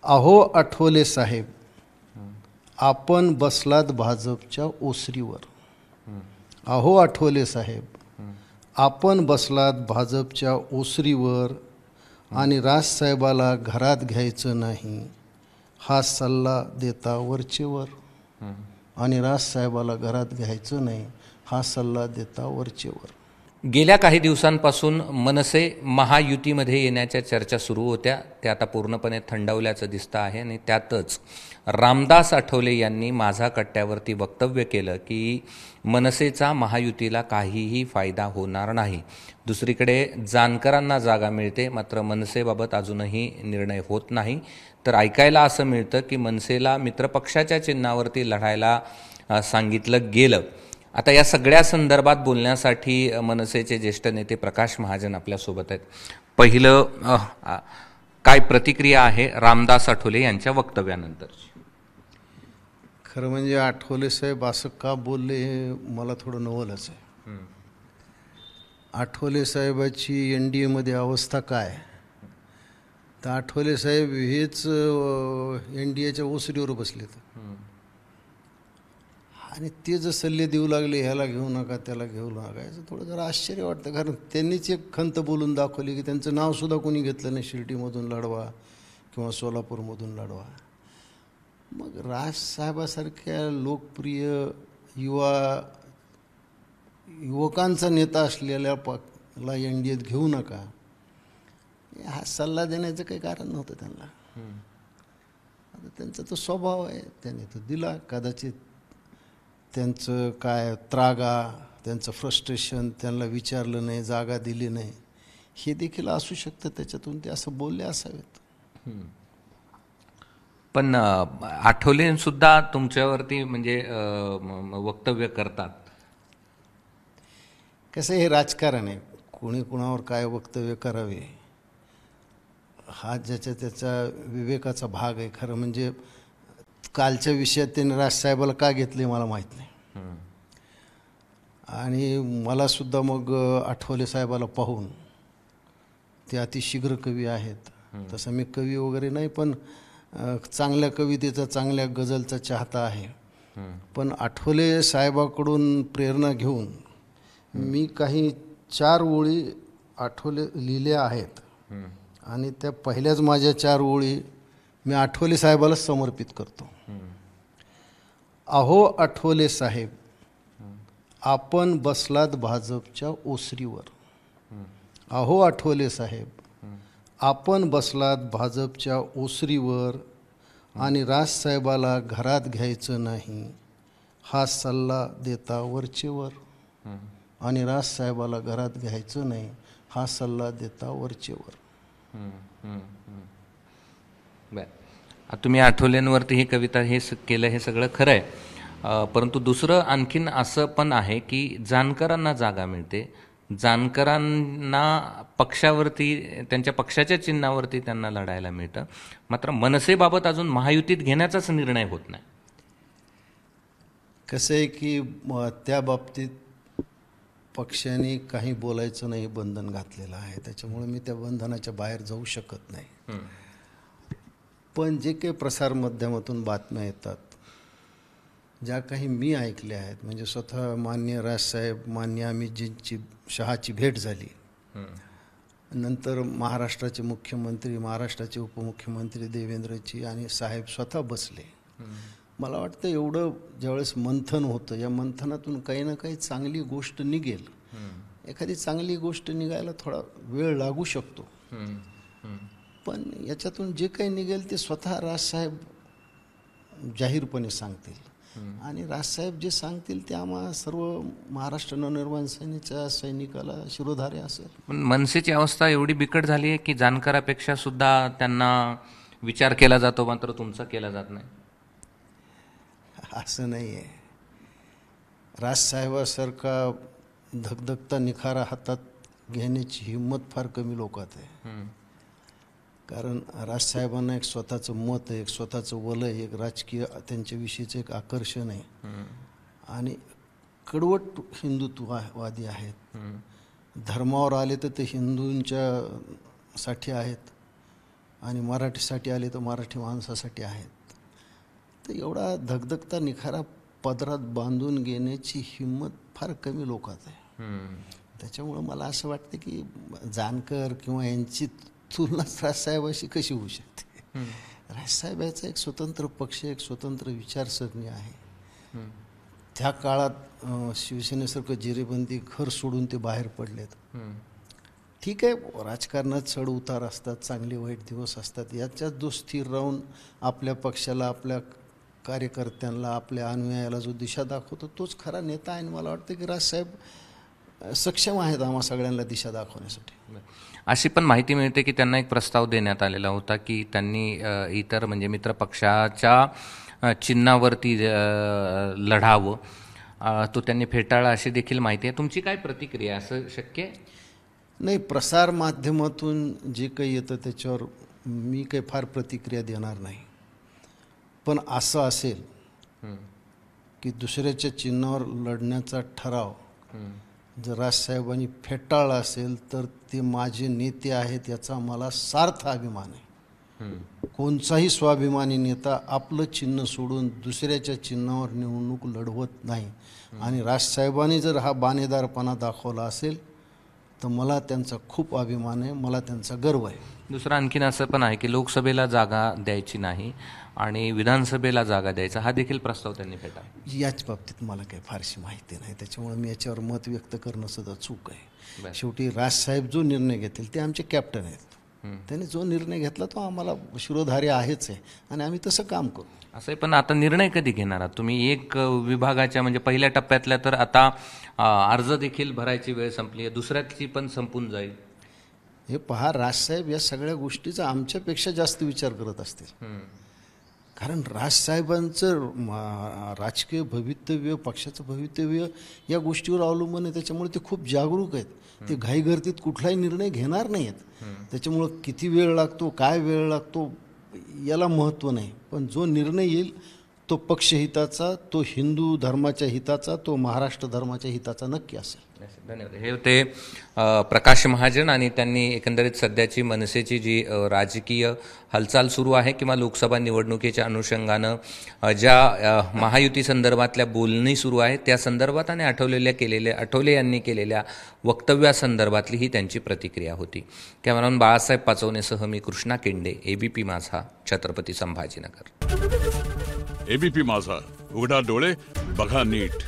अहो आठवले साहेब, आपण बसलात भाजपच्या ओसरीवर. अहो आठवले साहेब, आपण बसलात भाजपच्या ओसरीवर आणि राजसाहेबाला घरात घ्यायचं नाही हा सल्ला देता वरचेवर. आणि राजसाहेबाला घरात घ्यायचं नाही हा सल्ला देता वरचेवर. गेल्या काही दिवसांपासून मनसे महायुतीमध्ये येण्याच्या चर्चा सुरू होत्या, त्या आता पूर्णपणे थंडावल्याचं दिसतं आहे. आणि त्यातच रामदास आठवले यांनी माझा कट्ट्यावरती वक्तव्य केलं की मनसेचा महायुतीला काहीही फायदा होणार नाही. दुसरीकडे जानकरांना जागा मिळते, मात्र मनसेबाबत अजूनही निर्णय होत नाही. तर ऐकायला असं मिळतं की मनसेला मित्रपक्षाच्या चिन्हावरती लढायला सांगितलं गेलं. आता या सगळ्या संदर्भात बोलण्यासाठी मनसेचे ज्येष्ठ नेते प्रकाश महाजन आपल्यासोबत आहेत. पहिलं काय प्रतिक्रिया आहे रामदास आठवले यांच्या वक्तव्यानंतरची? खरं म्हणजे आठवले साहेब असं का बोलले हे मला थोडं नवलच आहे. आठवले साहेबाची NDA मध्ये अवस्था काय, तर आठवले साहेब हेच NDAच्या ओसरीवर बसलेत आणि ते जर सल्ले देऊ लागले, ह्याला घेऊ नका त्याला घेऊ नका, याचं थोडं जरा आश्चर्य वाटतं. कारण त्यांनीच एक खंत बोलून दाखवली की त्यांचं नावसुद्धा कोणी घेतलं नाही, शिर्डीमधून लढवा किंवा सोलापूरमधून लढवा. मग राजसाहेबासारख्या लोकप्रिय युवकांचा नेता असलेल्या ला NDAत घेऊ नका हा सल्ला देण्याचं काही कारण नव्हतं त्यांना. आता त्यांचा तो स्वभाव आहे, त्याने तो दिला. कदाचित त्यांचं काय त्रागा, त्यांचं फ्रस्ट्रेशन, त्यांना विचारलं नाही, जागा दिली नाही, हे देखील असू शकतं. त्याच्यातून ते असं बोलले असावेत. पण आठवले सुद्धा तुमच्यावरती म्हणजे वक्तव्य करतात. कसं हे राजकारण आहे, कोणी कुणावर काय वक्तव्य करावे हा ज्याच्या त्याचा विवेकाचा भाग आहे. खरं म्हणजे कालच्या विषयात त्यांनी राजसाहेबाला का घेतले मला माहीत नाही. आणि मलासुद्धा मग आठवले साहेबाला पाहून, ते अतिशीघ्र कवी आहेत, तसं मी कवी वगैरे नाही, पण चांगल्या कवितेचा, चांगल्या गझलचा चाहता आहे. पण आठवले साहेबाकडून प्रेरणा घेऊन मी काही 4 ओळी आठवले लिहिल्या आहेत आणि त्या पहिल्याच माझ्या 4 ओळी मी आठवले साहेबालाच समर्पित करतो. अहो आठवले साहेब, आपण बसलात भाजपच्या ओसरीवर. अहो आठवले साहेब, आपण बसलात भाजपच्या ओसरीवर आणि राजसाहेबाला घरात घ्यायचं नाही हा सल्ला देता वरचेवर. आणि राजसाहेबाला घरात घ्यायचं नाही हा सल्ला देता वरचेवर. तुम्ही आठवलेंवरती ही कविता हे केलं, हे सगळं खरं आहे. परंतु दुसरं आणखीन असं पण आहे की जानकरांना जागा मिळते, जानकरांना पक्षावरती, त्यांच्या पक्षाच्या चिन्हावरती त्यांना लढायला मिळतं, मात्र मनसेबाबत अजून महायुतीत घेण्याचाच निर्णय होत नाही. कसं आहे की त्या बाबतीत पक्षाने काही बोलायचं नाही बंधन घातलेलं आहे, त्याच्यामुळे मी त्या बंधनाच्या बाहेर जाऊ शकत नाही. पण जे काही प्रसारमाध्यमातून बातम्या येतात, ज्या काही मी ऐकल्या आहेत, म्हणजे स्वतः माननीय राजसाहेब, माननीय अमितजींची शहाची भेट झाली, नंतर महाराष्ट्राचे मुख्यमंत्री, महाराष्ट्राचे उपमुख्यमंत्री देवेंद्रजी आणि साहेब स्वतः बसले. मला वाटतं एवढं ज्यावेळेस मंथन होतं, या मंथनातून काही ना काही चांगली गोष्ट निघेल. एखादी चांगली गोष्ट निघायला थोडा वेळ लागू शकतो, पण याच्यातून जे काही निघेल ते स्वतः राजसाहेब जाहीरपणे सांगतील. आणि राजसाहेब जे सांगतील ते आम्हा सर्व महाराष्ट्र नवनिर्माण सेनेच्या सैनिकाला शिरोधार्य असेल. पण मनसेची अवस्था एवढी बिकट झाली आहे की जानकरापेक्षा सुद्धा त्यांना विचार केला जातो, मात्र तुमचा केला जात नाही. असं नाही आहे. राजसाहेबासारखा धगधगता निखारा हातात घेण्याची हिंमत फार कमी लोकात आहे. कारण राजसाहेबांना एक स्वतःचं मत आहे, एक स्वतःचं वलय, एक राजकीय त्यांच्याविषयीचं एक आकर्षण आहे. आणि कडवट हिंदुत्ववादी आहेत. धर्मावर आले तर ते हिंदूंच्या साठी आहेत आणि मराठीसाठी आले तर मराठी माणसासाठी आहेत. तर एवढा धगधगता निखारा पदरात बांधून घेण्याची हिंमत फार कमी लोकात आहे. त्याच्यामुळं मला असं वाटतं की जानकर किंवा यांची तुलना राजसाहेबाशी कशी होऊ शकते. राजसाहेब याचा एक स्वतंत्र पक्ष, एक स्वतंत्र विचारसरणी आहे. त्या काळात शिवसेनेसारखं जिरेबंदी घर सोडून ते बाहेर पडलेत. ठीक आहे, राजकारणात चढ उतार असतात, चांगले वाईट दिवस असतात. याच्यात जो स्थिर राहून आपल्या पक्षाला, आपल्या कार्यकर्त्यांना, आपल्या अनुयायाला जो दिशा दाखवतो तोच खरा नेता आहे. आणि मला वाटतं की राजसाहेब सक्षम आहेत आम्हा सगळ्यांना दिशा दाखवण्यासाठी. अशी पण माहिती मिळते की त्यांना एक प्रस्ताव देण्यात आलेला होता की त्यांनी इतर म्हणजे मित्र पक्षाच्या चिन्हावरती लढावं, तो त्यांनी फेटाळला अशी देखील माहिती आहे. तुमची काय प्रतिक्रिया, असं शक्य आहे? नाही, प्रसार माध्यमातून जे काही येतं त्याच्यावर मी काही फार प्रतिक्रिया देणार नाही. पण असं असेल की दुसऱ्याच्या चिन्हावर लढण्याचा ठराव जर राजसाहेबांनी फेटाळला असेल तर ते माझे नेते आहेत याचा मला सार्थ अभिमान आहे. कोणताही स्वाभिमानी नेता आपलं चिन्ह सोडून दुसऱ्याच्या चिन्हावर निवडणूक लढवत नाही. आणि राजसाहेबांनी जर हा बाणेदारपणा दाखवला असेल तर मला त्यांचा खूप अभिमान आहे, मला त्यांचा गर्व आहे. दुसरं आणखीन असं पण आहे की लोकसभेला जागा द्यायची नाही आणि विधानसभेला जागा द्यायचा, हा देखील प्रस्ताव त्यांनी फेटाळला. याच बाबतीत मला काही फारशी माहिती नाही, त्याच्यामुळे मी याच्यावर मत व्यक्त करणं सुद्धा चूक आहे. शेवटी राजसाहेब जो निर्णय घेतील ते आमचे कॅप्टन आहेत. त्यांनी जो निर्णय घेतला तो आम्हाला शिरोधार्य आहेच आहे आणि आम्ही तसं काम करू. असं पण आता निर्णय कधी घेणार आहात तुम्ही? एक विभागाच्या म्हणजे पहिल्या टप्प्यातल्या तर आता अर्ज देखील भरायची वेळ संपली आहे, दुसऱ्याची पण संपून जाईल. हे पहा, राजसाहेब या सगळ्या गोष्टीचा आमच्यापेक्षा जास्त विचार करत असतील. कारण राजसाहेबांचं राजकीय भवितव्य, पक्षाचं भवितव्य या गोष्टीवर अवलंबून आहे. त्याच्यामुळे ते खूप जागरूक आहेत. ते घाईगर्दीत कुठलाही निर्णय घेणार नाहीत. त्याच्यामुळं किती वेळ लागतो, काय वेळ लागतो याला महत्त्व नाही. पण जो निर्णय येईल तो पक्षहिताचा, तो हिंदू धर्माच्या हिताचा, तो महाराष्ट्र धर्माच्या हिताचा नक्की असेल. धन्यवाद. हे होते प्रकाश महाजन आणि त्यांनी एकंदरीत सध्याची मनसेची जी राजकीय हालचाल सुरू आहे किंवा लोकसभा निवडणुकीच्या अनुषंगानं ज्या महायुती संदर्भातल्या बोलणी सुरू आहे त्या संदर्भात आणि आठवले यांनी केलेल्या वक्तव्यासंदर्भातली ही त्यांची प्रतिक्रिया होती. कॅमेरामन बाळासाहेब पाचवणेसह मी कृष्णा केंडे, एबीपी माझा, छत्रपती संभाजीनगर. एबीपी माझा, उघडा डोळे बघा नीट.